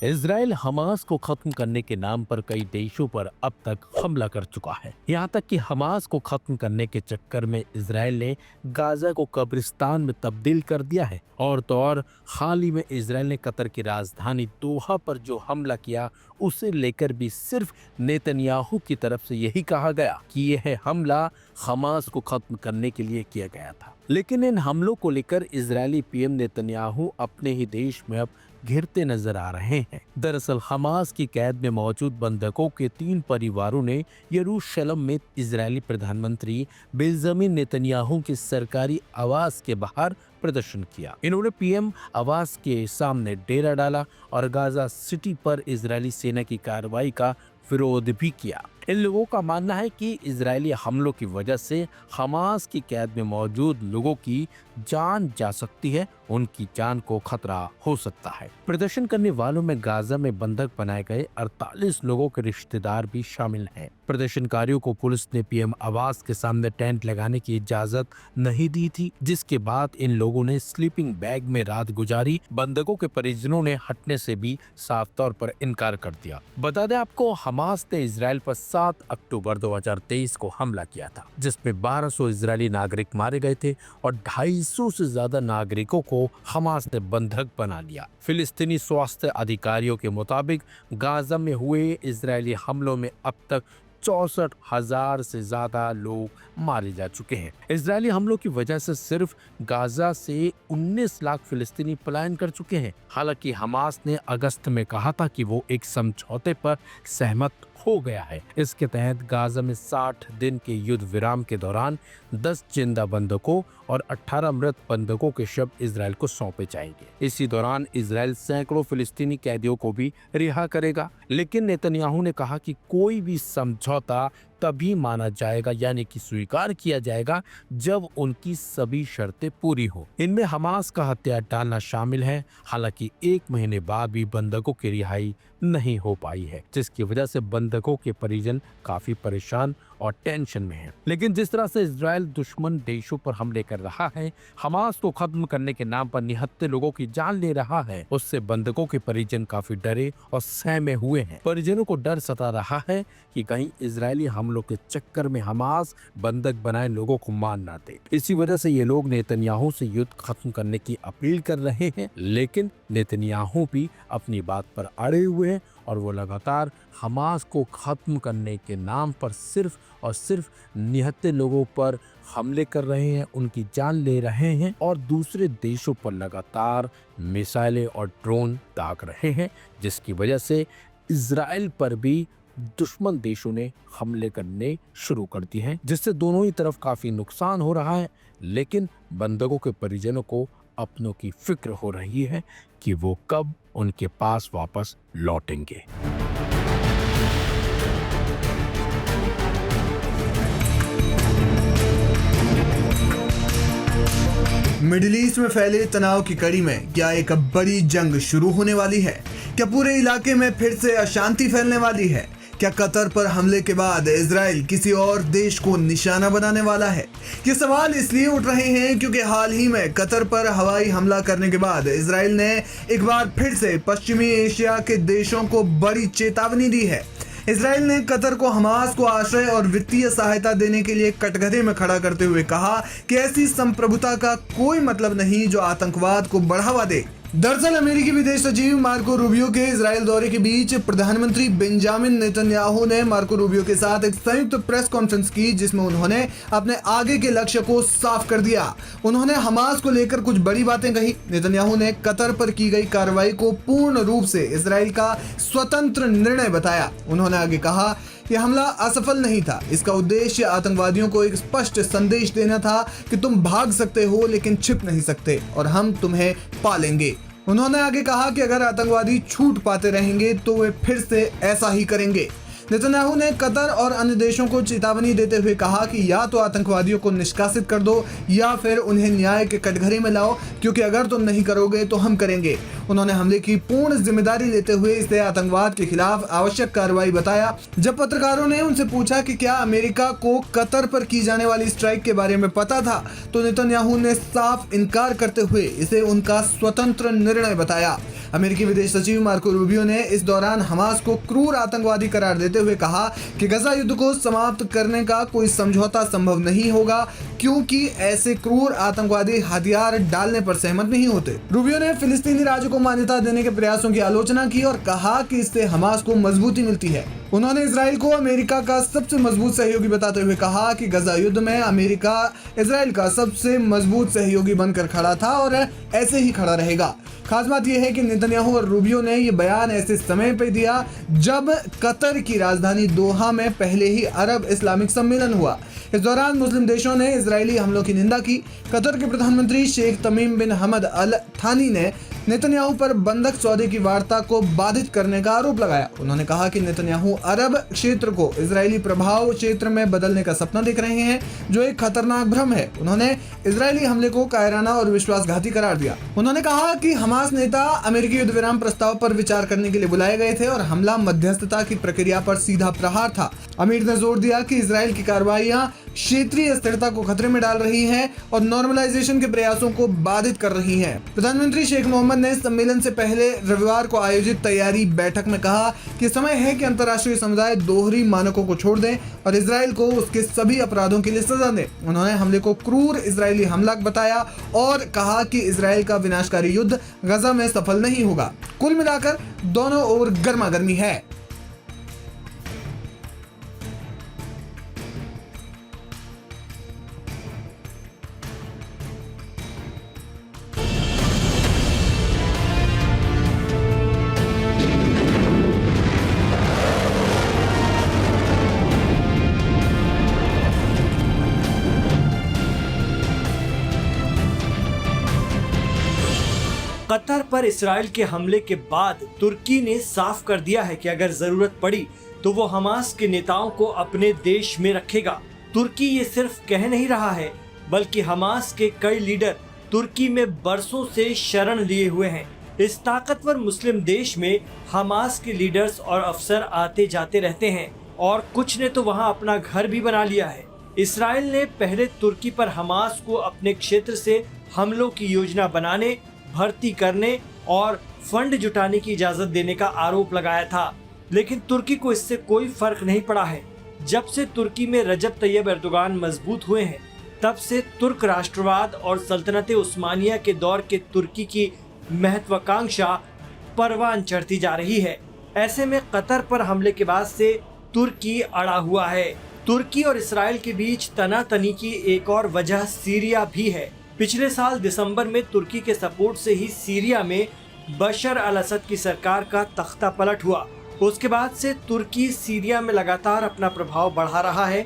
Israel Hamas को खत्म करने के नाम पर कई देशों पर अब तक हमला कर चुका है। यहाँ तक कि हमास को खत्म करने के चक्कर में इसराइल ने गाजा को कब्रिस्तान में तब्दील कर दिया है। और तो और हाल ही में इसराइल ने कतर की राजधानी दोहा पर जो हमला किया, उसे लेकर भी सिर्फ नेतन्याहू की तरफ से यही कहा गया कि यह हमला हमास को खत्म करने के लिए किया गया था। लेकिन इन हमलों को लेकर इजरायली पीएम नेतन्याहू अपने ही देश में अब घिरते नजर आ रहे हैं। दरअसल हमास की कैद में मौजूद बंधकों के 3 परिवारों ने यरूशलेम में इजरायली प्रधानमंत्री बेंजामिन नेतन्याहू के सरकारी आवास के बाहर प्रदर्शन किया। इन्होंने पीएम आवास के सामने डेरा डाला और गाजा सिटी पर इजरायली सेना की कार्रवाई का विरोध भी किया। इन लोगों का मानना है कि इजरायली हमलों की वजह से हमास की कैद में मौजूद लोगों की जान जा सकती है, उनकी जान को खतरा हो सकता है। प्रदर्शन करने वालों में गाजा में बंधक बनाए गए 48 लोगों के रिश्तेदार भी शामिल हैं। प्रदर्शनकारियों को पुलिस ने पीएम आवास के सामने टेंट लगाने की इजाजत नहीं दी थी, जिसके बाद इन लोगों ने स्लीपिंग बैग में रात गुजारी। बंधकों के परिजनों ने हटने से भी साफ तौर पर इनकार कर दिया। बता दें आपको, हमास ने इजराइल पर 7 अक्टूबर 2023 को हमला किया था, जिसमें 1200 इजरायली नागरिक मारे गए थे और 250 से ज्यादा नागरिकों को हमास ने बंधक बना लिया। फिलिस्तीनी स्वास्थ्य अधिकारियों के मुताबिक गाजा में हुए इजरायली हमलों में अब तक 64,000 से ज्यादा लोग मारे जा चुके हैं। इजरायली हमलों की वजह से सिर्फ गाजा से 19 लाख फिलिस्तीनी पलायन कर चुके हैं। हालांकि हमास ने अगस्त में कहा था कि वो एक समझौते पर सहमत हो गया है। इसके तहत गाजा में 60 दिन के युद्ध विराम के दौरान 10 जिंदा बंधकों और 18 मृत बंधकों के शव इजराइल को सौंपे जाएंगे। इसी दौरान इजराइल सैकड़ों फिलिस्तीनी कैदियों को भी रिहा करेगा। लेकिन नेतन्याहू ने कहा कि कोई भी समझौता तभी माना जाएगा, यानी कि स्वीकार किया जाएगा, जब उनकी सभी शर्तें पूरी हो। इनमें हमास का हथियार डालना शामिल है। हालांकि 1 महीने बाद भी बंधकों की रिहाई नहीं हो पाई है, जिसकी वजह से बंधकों के परिजन काफी परेशान और टेंशन में हैं। लेकिन जिस तरह से इजराइल दुश्मन देशों पर हमले कर रहा है, हमास को खत्म करने के नाम पर निहत्थे लोगों की जान ले रहा है, उससे बंधकों के परिजन काफी डरे और सहमे हुए हैं। परिजनों को डर सता रहा है कि कहीं इजरायली हमलों के चक्कर में हमास बंधक बनाए लोगों को मार ना दे। इसी वजह से ये लोग नेतन्याहू से युद्ध खत्म करने की अपील कर रहे हैं। लेकिन नेतन्याहू भी अपनी बात पर अड़े हुए हैं और वो लगातार हमास को खत्म करने के नाम पर सिर्फ और सिर्फ निहत्थे लोगों पर हमले कर रहे हैं, उनकी जान ले रहे हैं और दूसरे देशों पर लगातार मिसाइलें और ड्रोन दाग रहे हैं, जिसकी वजह से इजराइल पर भी दुश्मन देशों ने हमले करने शुरू कर दिए हैं, जिससे दोनों ही तरफ काफी नुकसान हो रहा है। लेकिन बंधकों के परिजनों को अपनों की फिक्र हो रही है कि वो कब उनके पास वापस लौटेंगे। मिडिल ईस्ट में फैले तनाव की कड़ी में क्या एक बड़ी जंग शुरू होने वाली है? क्या पूरे इलाके में फिर से अशांति फैलने वाली है? क्या कतर पर हमले के बाद इजराइल किसी और देश को निशाना बनाने वाला है? ये सवाल इसलिए उठ रहे हैं क्योंकि हाल ही में कतर पर हवाई हमला करने के बाद इजराइल ने एक बार फिर से पश्चिमी एशिया के देशों को बड़ी चेतावनी दी है। इजराइल ने कतर को हमास को आश्रय और वित्तीय सहायता देने के लिए कटघरे में खड़ा करते हुए कहा कि ऐसी संप्रभुता का कोई मतलब नहीं जो आतंकवाद को बढ़ावा दे। दरअसल अमेरिकी विदेश सचिव मार्को रूबियो के इजराइल दौरे के बीच प्रधानमंत्री बेंजामिन नेतन्याहू ने मार्को रूबियो के साथ एक संयुक्त प्रेस कॉन्फ्रेंस की, जिसमें उन्होंने अपने आगे के लक्ष्य को साफ कर दिया। उन्होंने हमास को लेकर कुछ बड़ी बातें कही। नेतन्याहू ने कतर पर की गई कार्रवाई को पूर्ण रूप से इजराइल का स्वतंत्र निर्णय बताया। उन्होंने आगे कहा कि हमला असफल नहीं था। इसका उद्देश्य आतंकवादियों को एक स्पष्ट संदेश देना था कि तुम भाग सकते हो लेकिन छिप नहीं सकते और हम तुम्हें पालेंगे। उन्होंने आगे कहा कि अगर आतंकवादी छूट पाते रहेंगे तो वे फिर से ऐसा ही करेंगे। नेतन्याहू ने कतर और अन्य देशों को चेतावनी देते हुए कहा कि या तो आतंकवादियों को निष्कासित कर दो या फिर उन्हें न्याय के कटघरे में लाओ, क्योंकि अगर तुम नहीं करोगे तो हम करेंगे। उन्होंने हमले की पूर्ण जिम्मेदारी लेते हुए इसे आतंकवाद के खिलाफ आवश्यक कार्रवाई बताया। जब पत्रकारों ने उनसे पूछा कि क्या अमेरिका को कतर पर की जाने वाली स्ट्राइक के बारे में पता था, तो नेतन्याहू ने साफ इनकार करते हुए इसे उनका स्वतंत्र निर्णय बताया। अमेरिकी विदेश सचिव मार्को रूबियो ने इस दौरान हमास को क्रूर आतंकवादी करार देते हुए कहा कि गजा युद्ध को समाप्त करने का कोई समझौता संभव नहीं होगा, क्योंकि ऐसे क्रूर आतंकवादी हथियार डालने पर सहमत नहीं होते। रूबियो ने फिलिस्तीनी राज्य को मान्यता देने के प्रयासों की आलोचना की और कहा कि इससे हमास को मजबूती मिलती है। उन्होंने इजराइल को अमेरिका का सबसे मजबूत सहयोगी बताते हुए कहा कि गजा युद्ध में अमेरिका इजराइल का सबसे मजबूत सहयोगी बनकर खड़ा था और ऐसे ही खड़ा रहेगा। खास बात यह है कि नेतन्याहू और रूबियो ने यह बयान ऐसे समय पर दिया जब कतर की राजधानी दोहा में पहले ही अरब इस्लामिक सम्मेलन हुआ। इस दौरान मुस्लिम देशों ने इजरायली हमलों की निंदा की। कतर के प्रधानमंत्री शेख तमीम बिन हमद अल थानी ने नेतन्याहू पर बंधक सौदे की वार्ता को बाधित करने का आरोप लगाया। उन्होंने कहा कि नेतन्याहू अरब क्षेत्र को इजरायली प्रभाव क्षेत्र में बदलने का सपना देख रहे हैं, जो एक खतरनाक भ्रम है। उन्होंने इजरायली हमले को कायराना और विश्वासघाती करार दिया। उन्होंने कहा कि हमास नेता अमेरिकी युद्ध विराम प्रस्ताव पर विचार करने के लिए बुलाए गए थे और हमला मध्यस्थता की प्रक्रिया पर सीधा प्रहार था। अमीर ने जोर दिया कि इजराइल की कार्रवाइयां क्षेत्रीय स्थिरता को खतरे में डाल रही हैं और नॉर्मलाइजेशन के प्रयासों को बाधित कर रही हैं। प्रधानमंत्री शेख मोहम्मद ने सम्मेलन से पहले रविवार को आयोजित तैयारी बैठक में कहा कि समय है कि अंतर्राष्ट्रीय समुदाय दोहरी मानकों को छोड़ दे और इजराइल को उसके सभी अपराधों के लिए सजा दे। उन्होंने हमले को क्रूर इजरायली हमला बताया और कहा कि इजराइल का विनाशकारी युद्ध गजा में सफल नहीं होगा। कुल मिलाकर दोनों ओर गर्मागर्मी है। कतर पर इसराइल के हमले के बाद तुर्की ने साफ कर दिया है कि अगर जरूरत पड़ी तो वो हमास के नेताओं को अपने देश में रखेगा। तुर्की ये सिर्फ कह नहीं रहा है, बल्कि हमास के कई लीडर तुर्की में बरसों से शरण लिए हुए हैं। इस ताकतवर मुस्लिम देश में हमास के लीडर्स और अफसर आते जाते रहते हैं और कुछ ने तो वहां अपना घर भी बना लिया है। इसराइल ने पहले तुर्की पर हमास को अपने क्षेत्र से हमलों की योजना बनाने, भर्ती करने और फंड जुटाने की इजाजत देने का आरोप लगाया था, लेकिन तुर्की को इससे कोई फर्क नहीं पड़ा है। जब से तुर्की में रजब तैयब एर्दोगान मजबूत हुए हैं, तब से तुर्क राष्ट्रवाद और सल्तनत उस्मानिया के दौर के तुर्की की महत्वाकांक्षा परवान चढ़ती जा रही है। ऐसे में कतर पर हमले के बाद से तुर्की अड़ा हुआ है। तुर्की और इसराइल के बीच तनातनी की एक और वजह सीरिया भी है। पिछले साल दिसंबर में तुर्की के सपोर्ट से ही सीरिया में बशर अल असद की सरकार का तख्ता पलट हुआ। उसके बाद से तुर्की सीरिया में लगातार अपना प्रभाव बढ़ा रहा है।